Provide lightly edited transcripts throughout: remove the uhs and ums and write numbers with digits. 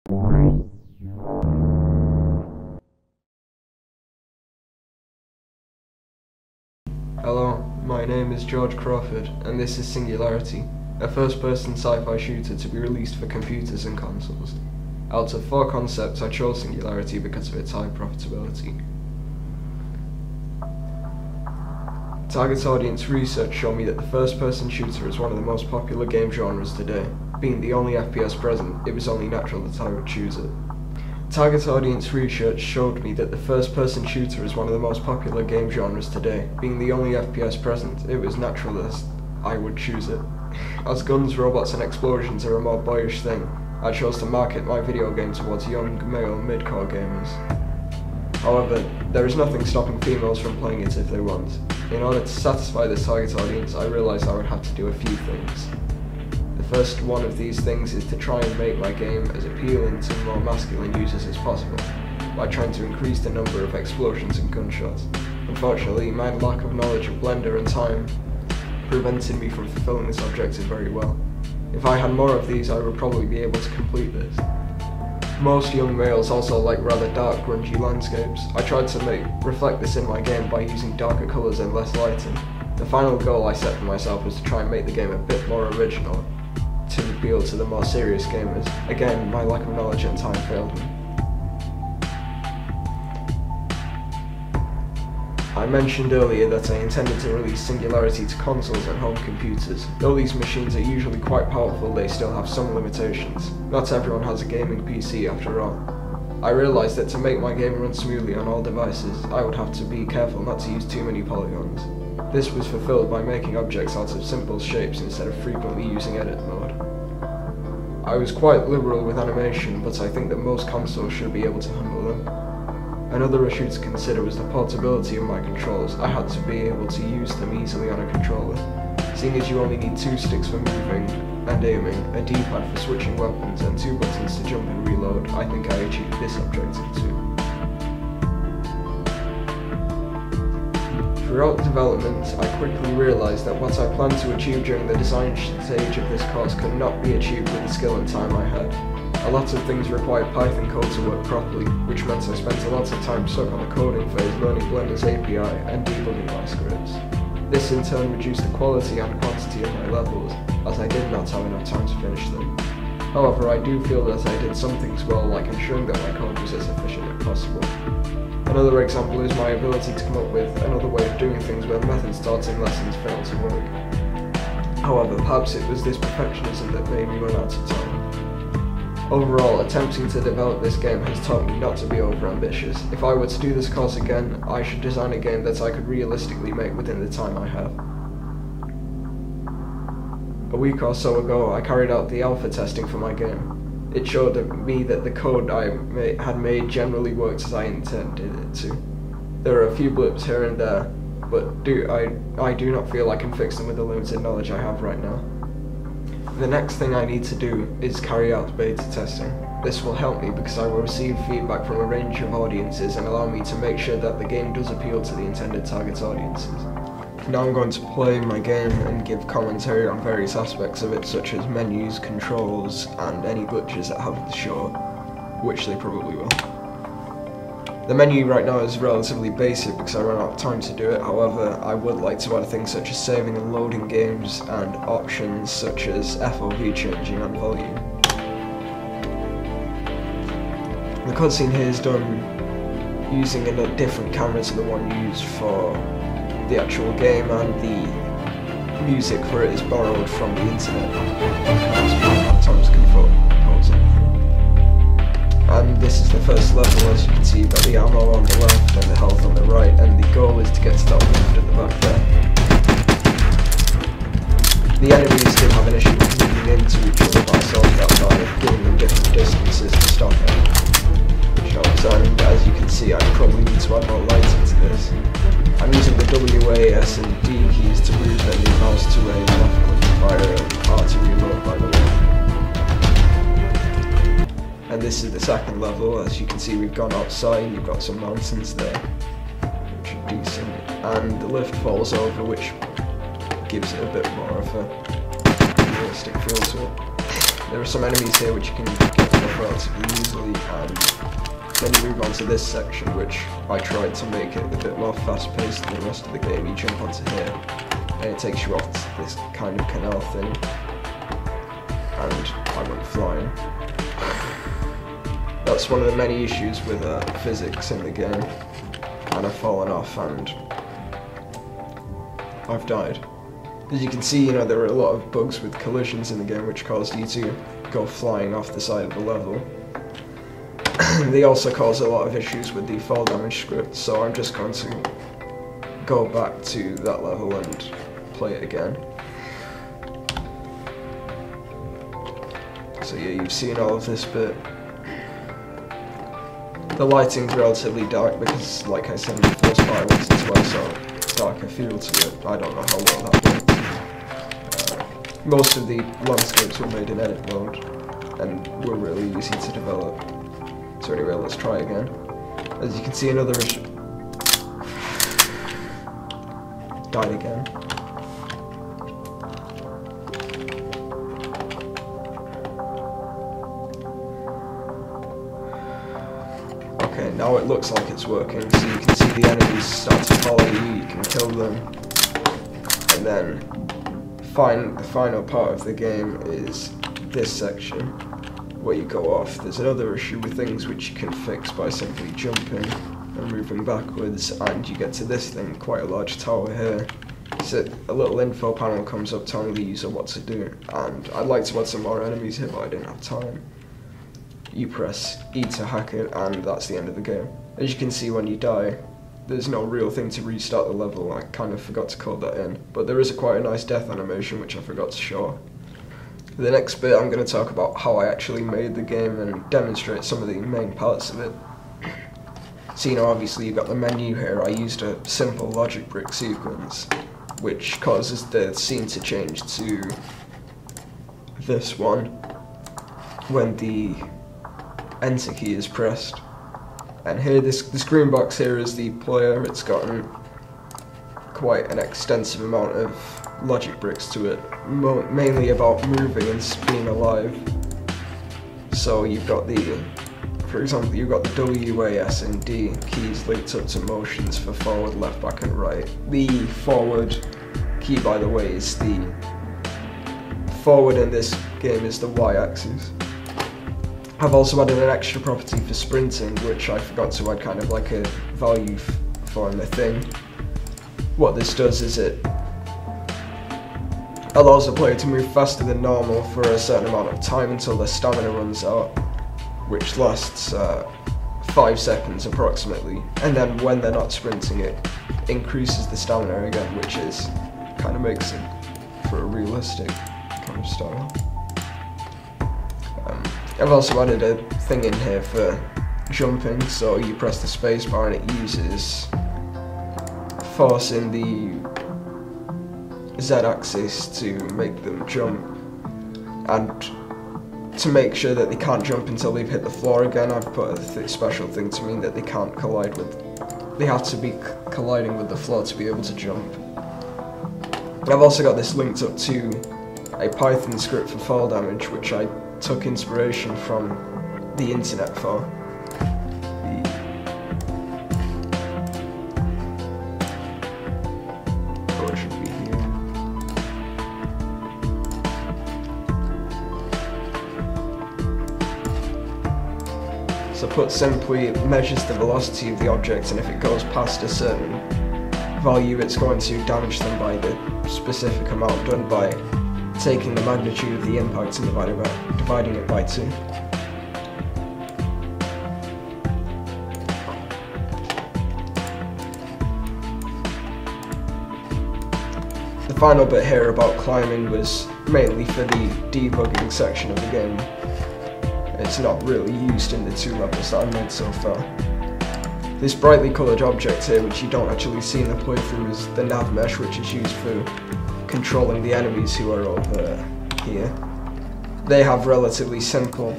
Hello, my name is George Crawford, and this is Singularity, a first-person sci-fi shooter to be released for computers and consoles. Out of 4 concepts, I chose Singularity because of its high profitability. Target audience research showed me that the first-person shooter is one of the most popular game genres today. Being the only FPS present, it was only natural that I would choose it. Target audience research showed me that the first-person shooter is one of the most popular game genres today. Being the only FPS present, it was natural that I would choose it. As guns, robots and explosions are a more boyish thing, I chose to market my video game towards young male mid-core gamers. However, there is nothing stopping females from playing it if they want. In order to satisfy this target audience, I realised I would have to do a few things. The first one of these things is to try and make my game as appealing to more masculine users as possible, by trying to increase the number of explosions and gunshots. Unfortunately, my lack of knowledge of Blender and time prevented me from fulfilling this objective very well. If I had more of these, I would probably be able to complete this. Most young males also like rather dark, grungy landscapes. I tried to reflect this in my game by using darker colours and less lighting. The final goal I set for myself was to try and make the game a bit more original, to appeal to the more serious gamers. Again, my lack of knowledge and time failed me. I mentioned earlier that I intended to release Singularity to consoles and home computers. Though these machines are usually quite powerful, they still have some limitations. Not everyone has a gaming PC after all. I realised that to make my game run smoothly on all devices, I would have to be careful not to use too many polygons. This was fulfilled by making objects out of simple shapes instead of frequently using edit mode. I was quite liberal with animation, but I think that most consoles should be able to handle them. Another issue to consider was the portability of my controls. I had to be able to use them easily on a controller. Seeing as you only need 2 sticks for moving and aiming, a D-pad for switching weapons, and 2 buttons to jump and reload, I think I achieved this objective too. Throughout development, I quickly realised that what I planned to achieve during the design stage of this course could not be achieved with the skill and time I had. A lot of things required Python code to work properly, which meant I spent a lot of time stuck on the coding phase learning Blender's API and debugging my scripts. This in turn reduced the quality and quantity of my levels, as I did not have enough time to finish them. However, I do feel that I did some things well, like ensuring that my code was as efficient as possible. Another example is my ability to come up with another way of doing things where methods taught in lessons failed to work. However, perhaps it was this perfectionism that made me run out of time. Overall, attempting to develop this game has taught me not to be overambitious. If I were to do this course again, I should design a game that I could realistically make within the time I have. A week or so ago, I carried out the alpha testing for my game. It showed me that the code I had made generally worked as I intended it to. There are a few blips here and there, but I do not feel I can fix them with the limited knowledge I have right now. The next thing I need to do is carry out beta testing. This will help me because I will receive feedback from a range of audiences and allow me to make sure that the game does appeal to the intended target audiences. Now I'm going to play my game and give commentary on various aspects of it, such as menus, controls, and any glitches that happen to show up, which they probably will. The menu right now is relatively basic because I ran out of time to do it. However, I would like to add things such as saving and loading games and options such as FOV changing and volume. The cutscene here is done using a different camera to the one used for the actual game, and the music for it is borrowed from the internet. And this is the first level. As you can see, you've got the ammo on the left and the health on the right, and the goal is to get to that lift at the back there. The enemies did have an issue with moving into each other, but I solved that by giving them different distances to stop shots, and as you can see, I probably need to add more lighting to this. I'm using the W, A, S and D keys to move, and the mouse to aim, left click to fire, and R to reload, by the way. And this is the second level. As you can see, we've gone outside, you've got some mountains there, which are decent, and the lift falls over, which gives it a bit more of a realistic feel to it. There are some enemies here which you can get off relatively easily, and then you move on to this section, which I tried to make it a bit more fast-paced than the rest of the game. You jump onto here, and it takes you off to this kind of canal thing, and I went flying. That's one of the many issues with physics in the game, and I've fallen off and I've died. As you can see, you know, there are a lot of bugs with collisions in the game which caused you to go flying off the side of the level. They also cause a lot of issues with the fall damage script, so I'm just going to go back to that level and play it again. So yeah, you've seen all of this bit. The lighting's relatively dark because, like I said in the first part, I wanted to add sort of darker feel to it. I don't know how well that worked. Most of the landscapes were made in edit mode and were really easy to develop. So anyway, let's try again. As you can see, another issue. Died again. Okay, now it looks like it's working, so you can see the enemies start to follow you can kill them. And then, the final part of the game is this section, where you go off. There's another issue with things which you can fix by simply jumping and moving backwards, and you get to this thing, quite a large tower here. So a little info panel comes up telling the user what to do, and I'd like to add some more enemies here, but I didn't have time. You press E to hack it, and that's the end of the game. As you can see, when you die, there's no real thing to restart the level. I kind of forgot to code that in, but there is quite a nice death animation which I forgot to show. The next bit, I'm going to talk about how I actually made the game and demonstrate some of the main parts of it. So, you know, obviously you've got the menu here. I used a simple logic brick sequence, which causes the scene to change to this one when the enter key is pressed. And here, this green box here is the player. It's gotten quite an extensive amount of logic bricks to it, mainly about moving and being alive. So you've got for example, you've got the W, A, S and D keys linked up to motions for forward, left, back and right. The forward key, by the way, is the forward in this game is the Y axis. I've also added an extra property for sprinting, which I forgot to add kind of like a value for in the thing. What this does is it allows the player to move faster than normal for a certain amount of time until their stamina runs out, which lasts 5 seconds approximately. And then when they're not sprinting, it increases the stamina again, which is kind of makes it for a realistic kind of style. I've also added a thing in here for jumping, so you press the spacebar and it uses force in the Z-axis to make them jump, and to make sure that they can't jump until they've hit the floor again, I've put a special thing to mean that they can't collide with, they have to be colliding with the floor to be able to jump. I've also got this linked up to a Python script for fall damage, which I took inspiration from the internet for. It should be here. So put simply, it measures the velocity of the object, and if it goes past a certain value, it's going to damage them by the specific amount done by taking the magnitude of the impact and dividing it by 2. The final bit here about climbing was mainly for the debugging section of the game. It's not really used in the 2 levels that I've made so far. This brightly coloured object here, which you don't actually see in the playthrough, is the nav mesh, which is used for controlling the enemies who are over here. They have relatively simple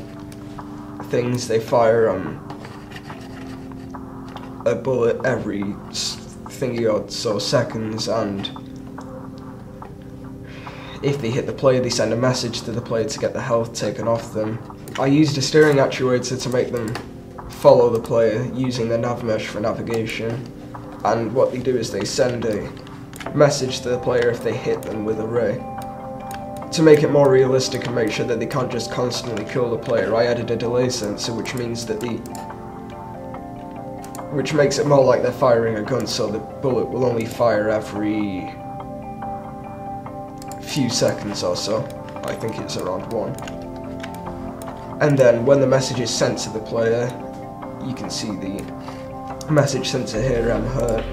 things. They fire a bullet every thingy or so seconds, and if they hit the player, they send a message to the player to get the health taken off them. I used a steering actuator to make them follow the player using the nav mesh for navigation, and what they do is they send a message to the player if they hit them with a ray. To make it more realistic and make sure that they can't just constantly kill the player, I added a delay sensor, which means that which makes it more like they're firing a gun, so the bullet will only fire every few seconds or so. I think it's around 1. And then when the message is sent to the player, you can see the message sent to here, hurt,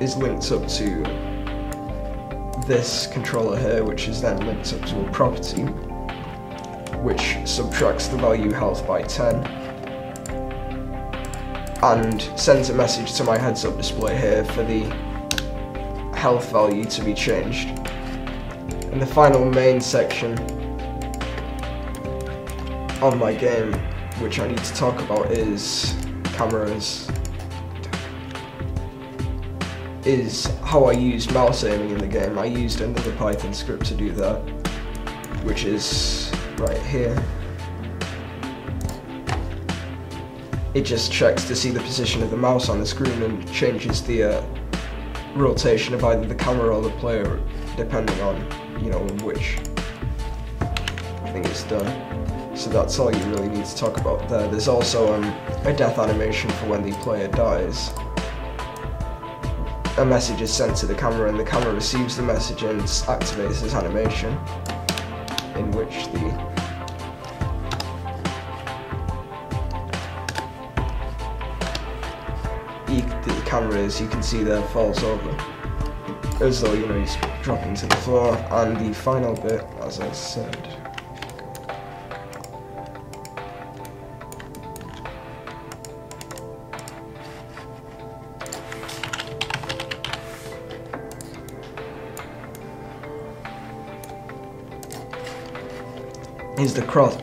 is linked up to this controller here, which is then linked up to a property, which subtracts the value health by 10, and sends a message to my heads-up display here for the health value to be changed. And the final main section on my game, which I need to talk about, is cameras. Is how I used mouse aiming in the game. I used another Python script to do that, which is right here. It just checks to see the position of the mouse on the screen and changes the rotation of either the camera or the player, depending on, you know, which thing is done. So that's all you really need to talk about there. There's also a death animation for when the player dies. A message is sent to the camera, and the camera receives the message and activates this animation, in which the camera, as you can see there, falls over, as though, you know, he's dropping to the floor. And the final bit, as I said,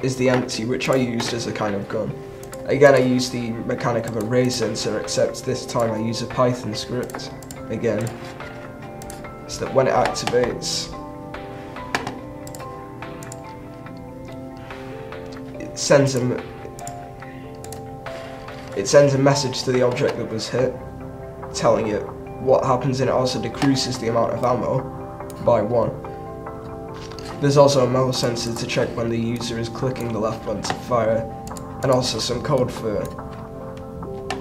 is the empty, which I used as a kind of gun. Again, I use the mechanic of a ray sensor, except this time I use a Python script again, so that when it activates, it sends a message to the object that was hit, telling it what happens, and it also decreases the amount of ammo by 1. There's also a mouse sensor to check when the user is clicking the left button to fire, and also some code for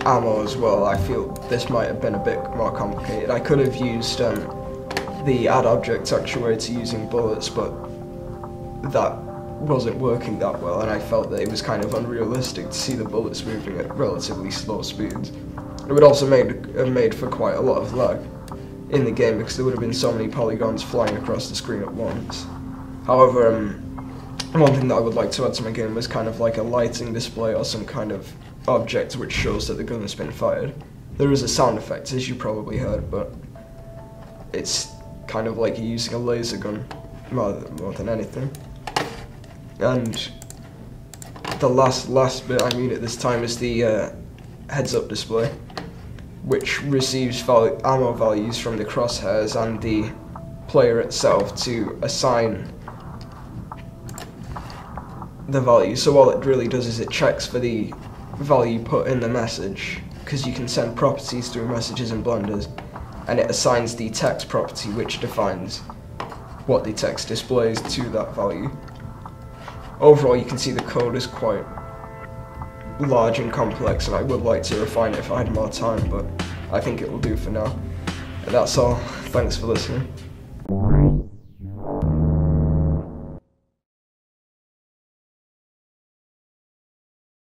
ammo as well. I feel this might have been a bit more complicated. I could have used the add object actuator using bullets, but that wasn't working that well, and I felt that it was kind of unrealistic to see the bullets moving at relatively slow speeds. It would also have made for quite a lot of lag in the game, because there would have been so many polygons flying across the screen at once. However, one thing that I would like to add to my game was kind of like a lighting display or some kind of object which shows that the gun has been fired. There is a sound effect, as you probably heard, but it's kind of like you're using a laser gun more than anything. And the last bit I mean at this time is the heads-up display, which receives ammo values from the crosshairs and the player itself to assign the value. So all it really does is it checks for the value put in the message, because you can send properties through messages and blenders, and it assigns the text property, which defines what the text displays to that value. Overall, you can see the code is quite large and complex, and I would like to refine it if I had more time, but I think it will do for now. And that's all. Thanks for listening.